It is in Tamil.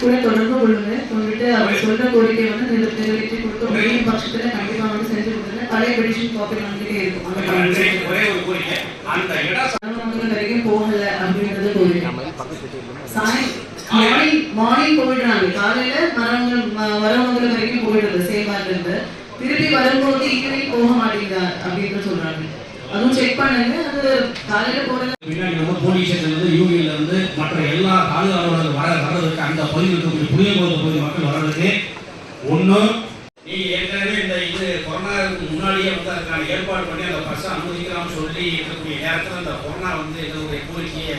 கூட தொடர்பு கொள்ளுங்க கொண்டுட்டு அவர் சொல்ற கோரிக்கை வந்து நிறைவேற்றி கொடுத்து முடியும் பட்சத்தில் கண்டிப்பாக வந்து செஞ்சு கொடுத்துருங்க. பழைய பெடிஷன் காப்பி வந்துட்டே இருக்கும். வரைக்கும் போகல அப்படின்றது கோரிக்கை. மார்னிங் போயிடுறாங்க, காலையில வரவங்க வரைக்கும் போயிடுறது சேஃபாக இருந்து திருப்பி வரும்போது ஈவினிங் போக மாட்டேங்குதா அப்படின்னு சொல்றாங்க. அதுவும் செக் பண்ணுங்க. அது காலையில போறது பின்னாடி நம்ம போலீஸ் ஸ்டேஷன்ல இருந்து யூனியன்ல இருந்து மற்ற எல்லா தாலுகா அலுவலர்கள் வர்றதுக்கு அந்த பகுதியில் இருக்கக்கூடிய புளியங்குளத்து பகுதி மக்கள் வர்றதுக்கு ஒன்றும் நீங்க ஏற்கனவே இந்த இது கொரோனாவுக்கு முன்னாடியே வந்து அதுக்கான ஏற்பாடு பண்ணி அந்த பஸ்ஸை அனுமதிக்கலாம்னு சொல்லி இருக்கக்கூடிய நேரத்தில் அந்த கொரோனா வந்து எங்களுடைய கோரிக்கையை